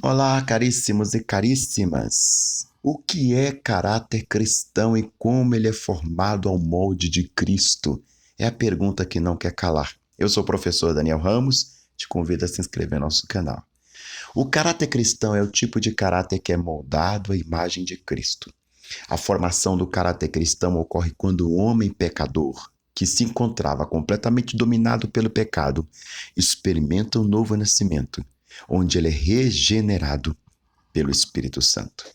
Olá, caríssimos e caríssimas. O que é caráter cristão e como ele é formado ao molde de Cristo? É a pergunta que não quer calar. Eu sou o professor Daniel Ramos, te convido a se inscrever no nosso canal. O caráter cristão é o tipo de caráter que é moldado à imagem de Cristo. A formação do caráter cristão ocorre quando o homem pecador, que se encontrava completamente dominado pelo pecado, experimenta um novo nascimento, onde ele é regenerado pelo Espírito Santo.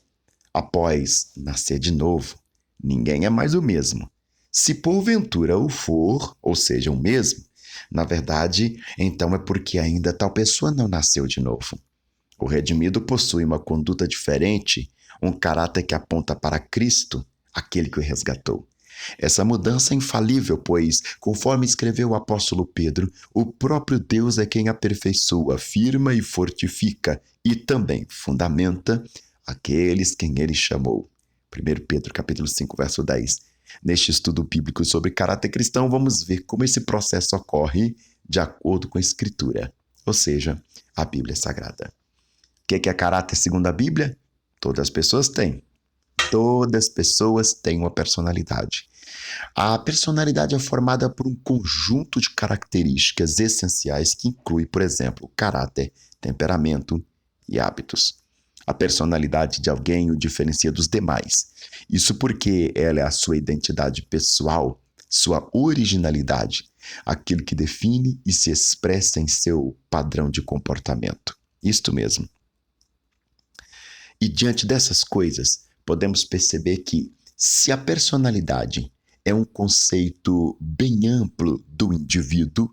Após nascer de novo, ninguém é mais o mesmo. Se porventura o for, ou seja, o mesmo, na verdade, então é porque ainda tal pessoa não nasceu de novo. O redimido possui uma conduta diferente, um caráter que aponta para Cristo, aquele que o resgatou. Essa mudança é infalível, pois, conforme escreveu o apóstolo Pedro, o próprio Deus é quem aperfeiçoa, firma e fortifica, e também fundamenta aqueles quem ele chamou. 1 Pedro capítulo 5, verso 10. Neste estudo bíblico sobre caráter cristão, vamos ver como esse processo ocorre de acordo com a Escritura, ou seja, a Bíblia Sagrada. O que é caráter segundo a Bíblia? Todas as pessoas têm. Todas as pessoas têm uma personalidade. A personalidade é formada por um conjunto de características essenciais que inclui, por exemplo, caráter, temperamento e hábitos. A personalidade de alguém o diferencia dos demais. Isso porque ela é a sua identidade pessoal, sua originalidade, aquilo que define e se expressa em seu padrão de comportamento. Isto mesmo. E diante dessas coisas, podemos perceber que, se a personalidade é um conceito bem amplo do indivíduo,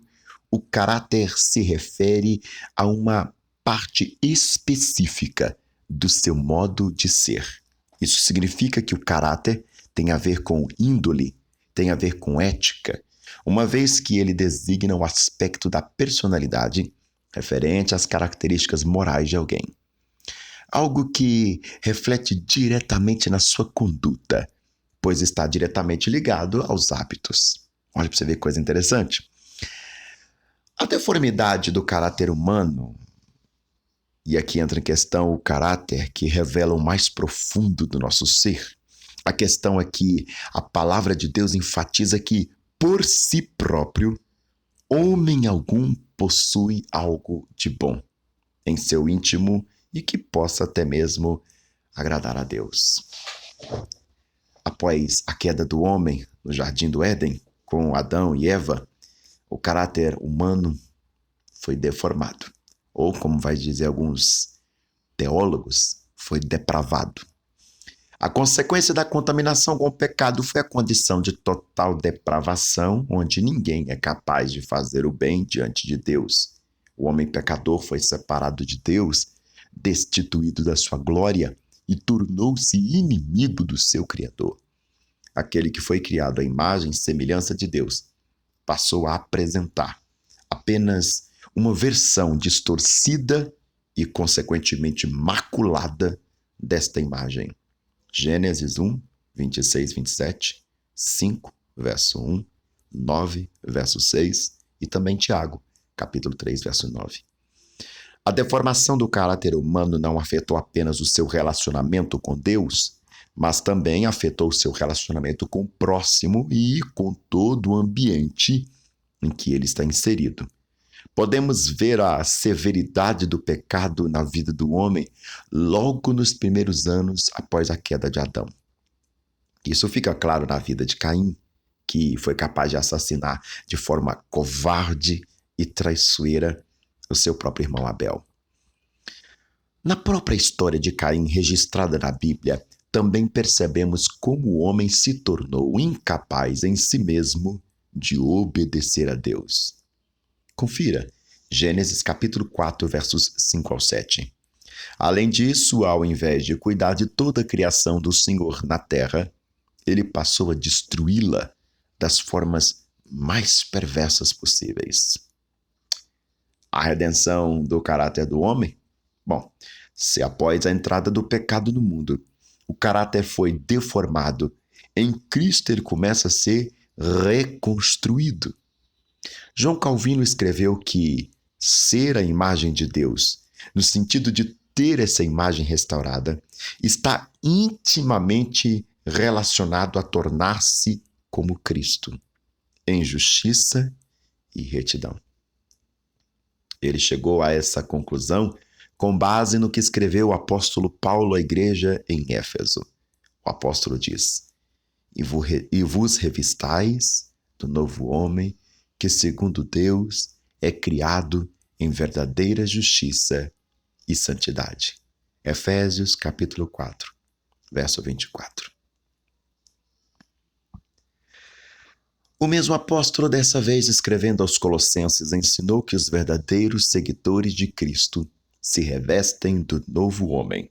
o caráter se refere a uma parte específica do seu modo de ser. Isso significa que o caráter tem a ver com índole, tem a ver com ética, uma vez que ele designa o aspecto da personalidade referente às características morais de alguém. Algo que reflete diretamente na sua conduta, pois está diretamente ligado aos hábitos. Olha para você ver que coisa interessante. A deformidade do caráter humano, e aqui entra em questão o caráter que revela o mais profundo do nosso ser. A questão é que a palavra de Deus enfatiza que, por si próprio, homem algum possui algo de bom em seu íntimo e que possa até mesmo agradar a Deus. Após a queda do homem no Jardim do Éden, com Adão e Eva, o caráter humano foi deformado. Ou, como vai dizer alguns teólogos, foi depravado. A consequência da contaminação com o pecado foi a condição de total depravação, onde ninguém é capaz de fazer o bem diante de Deus. O homem pecador foi separado de Deus, destituído da sua glória e tornou-se inimigo do seu Criador. Aquele que foi criado à imagem e semelhança de Deus passou a apresentar apenas uma versão distorcida e, consequentemente, maculada desta imagem. Gênesis 1, 26, 27, 5, verso 1, 9, verso 6 e também Tiago, capítulo 3, verso 9. A deformação do caráter humano não afetou apenas o seu relacionamento com Deus, mas também afetou o seu relacionamento com o próximo e com todo o ambiente em que ele está inserido. Podemos ver a severidade do pecado na vida do homem logo nos primeiros anos após a queda de Adão. Isso fica claro na vida de Caim, que foi capaz de assassinar de forma covarde e traiçoeira o seu próprio irmão Abel. Na própria história de Caim registrada na Bíblia, também percebemos como o homem se tornou incapaz em si mesmo de obedecer a Deus. Confira, Gênesis capítulo 4, versos 5 ao 7. Além disso, ao invés de cuidar de toda a criação do Senhor na terra, ele passou a destruí-la das formas mais perversas possíveis. A redenção do caráter do homem? Bom, se após a entrada do pecado no mundo, o caráter foi deformado, em Cristo ele começa a ser reconstruído. João Calvino escreveu que ser a imagem de Deus, no sentido de ter essa imagem restaurada está intimamente relacionado a tornar-se como Cristo, em justiça e retidão. Ele chegou a essa conclusão com base no que escreveu o apóstolo Paulo à igreja em Éfeso. O apóstolo diz: E vos revistais do novo homem, que segundo Deus é criado em verdadeira justiça e santidade. Efésios capítulo 4, verso 24. O mesmo apóstolo, dessa vez escrevendo aos Colossenses, ensinou que os verdadeiros seguidores de Cristo se revestem do novo homem,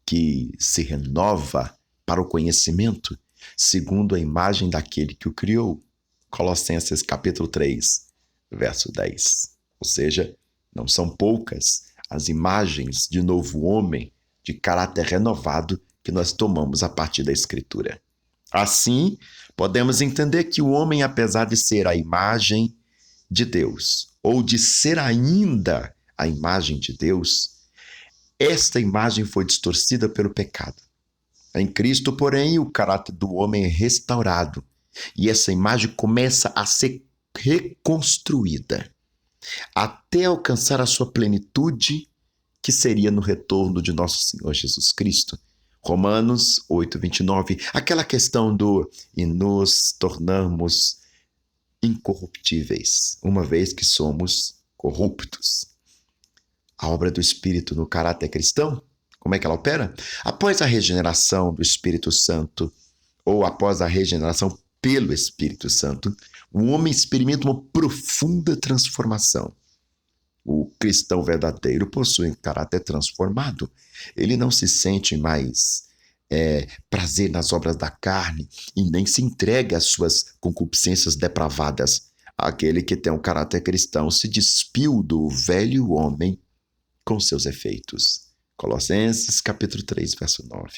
que se renova para o conhecimento, segundo a imagem daquele que o criou. Colossenses capítulo 3, verso 10. Ou seja, não são poucas as imagens de novo homem, de caráter renovado, que nós tomamos a partir da Escritura. Assim, podemos entender que o homem, apesar de ser a imagem de Deus, ou de ser ainda a imagem de Deus, esta imagem foi distorcida pelo pecado. Em Cristo, porém, o caráter do homem é restaurado, e essa imagem começa a ser reconstruída, até alcançar a sua plenitude, que seria no retorno de nosso Senhor Jesus Cristo. Romanos 8, 29, aquela questão do e nos tornamos incorruptíveis, uma vez que somos corruptos. A obra do Espírito no caráter cristão, como é que ela opera? Após a regeneração do Espírito Santo, ou após a regeneração pelo Espírito Santo, o homem experimenta uma profunda transformação. O cristão verdadeiro possui um caráter transformado. Ele não se sente mais prazer nas obras da carne e nem se entrega às suas concupiscências depravadas. Aquele que tem um caráter cristão se despiu do velho homem com seus efeitos. Colossenses capítulo 3, verso 9.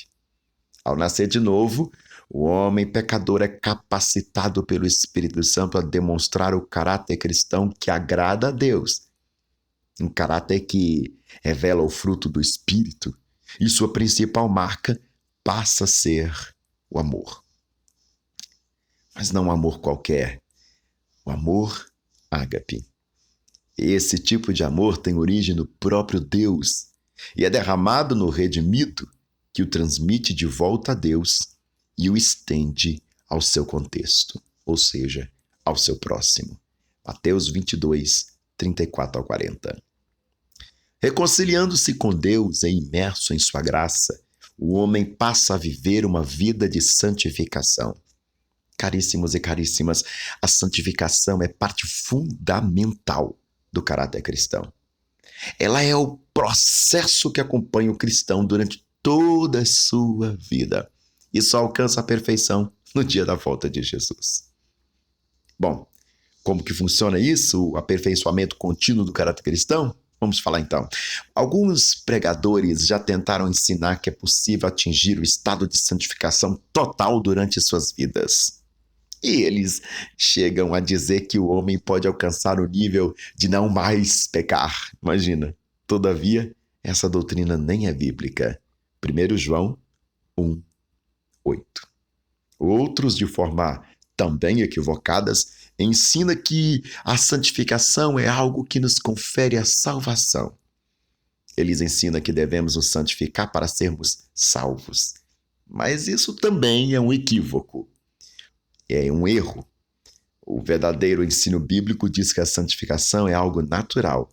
Ao nascer de novo, o homem pecador é capacitado pelo Espírito Santo a demonstrar o caráter cristão que agrada a Deus. Um caráter que revela o fruto do Espírito, e sua principal marca passa a ser o amor. Mas não um amor qualquer, o amor ágape. Esse tipo de amor tem origem no próprio Deus e é derramado no redimido, que o transmite de volta a Deus e o estende ao seu contexto, ou seja, ao seu próximo. Mateus 22, 34 ao 40. Reconciliando-se com Deus e imerso em sua graça, o homem passa a viver uma vida de santificação. Caríssimos e caríssimas, a santificação é parte fundamental do caráter cristão. Ela é o processo que acompanha o cristão durante toda a sua vida e só alcança a perfeição no dia da volta de Jesus. Bom, como que funciona isso, o aperfeiçoamento contínuo do caráter cristão? Vamos falar então. Alguns pregadores já tentaram ensinar que é possível atingir o estado de santificação total durante suas vidas. E eles chegam a dizer que o homem pode alcançar o nível de não mais pecar. Imagina. Todavia, essa doutrina nem é bíblica. 1 João 1, 8. Outros, de forma também equivocadas, ensina que a santificação é algo que nos confere a salvação. Eles ensinam que devemos nos santificar para sermos salvos. Mas isso também é um equívoco. É um erro. O verdadeiro ensino bíblico diz que a santificação é algo natural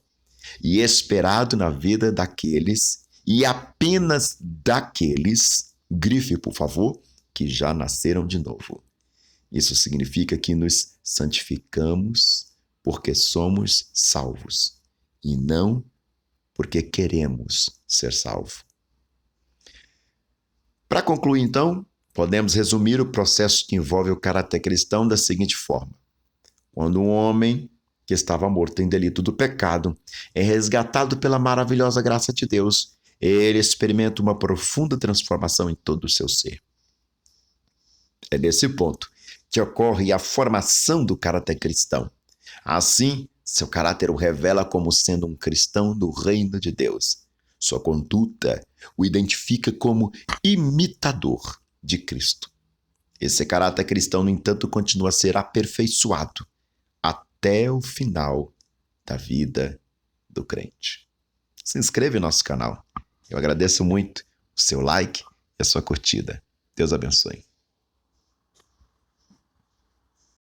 e esperado na vida daqueles e apenas daqueles, grife por favor, que já nasceram de novo. Isso significa que nos santificamos porque somos salvos e não porque queremos ser salvos. Para concluir, então, podemos resumir o processo que envolve o caráter cristão da seguinte forma. Quando um homem que estava morto em delito do pecado é resgatado pela maravilhosa graça de Deus, ele experimenta uma profunda transformação em todo o seu ser. É nesse ponto que ocorre a formação do caráter cristão. Assim, seu caráter o revela como sendo um cristão do reino de Deus. Sua conduta o identifica como imitador de Cristo. Esse caráter cristão, no entanto, continua a ser aperfeiçoado até o final da vida do crente. Se inscreva em nosso canal. Eu agradeço muito o seu like e a sua curtida. Deus abençoe.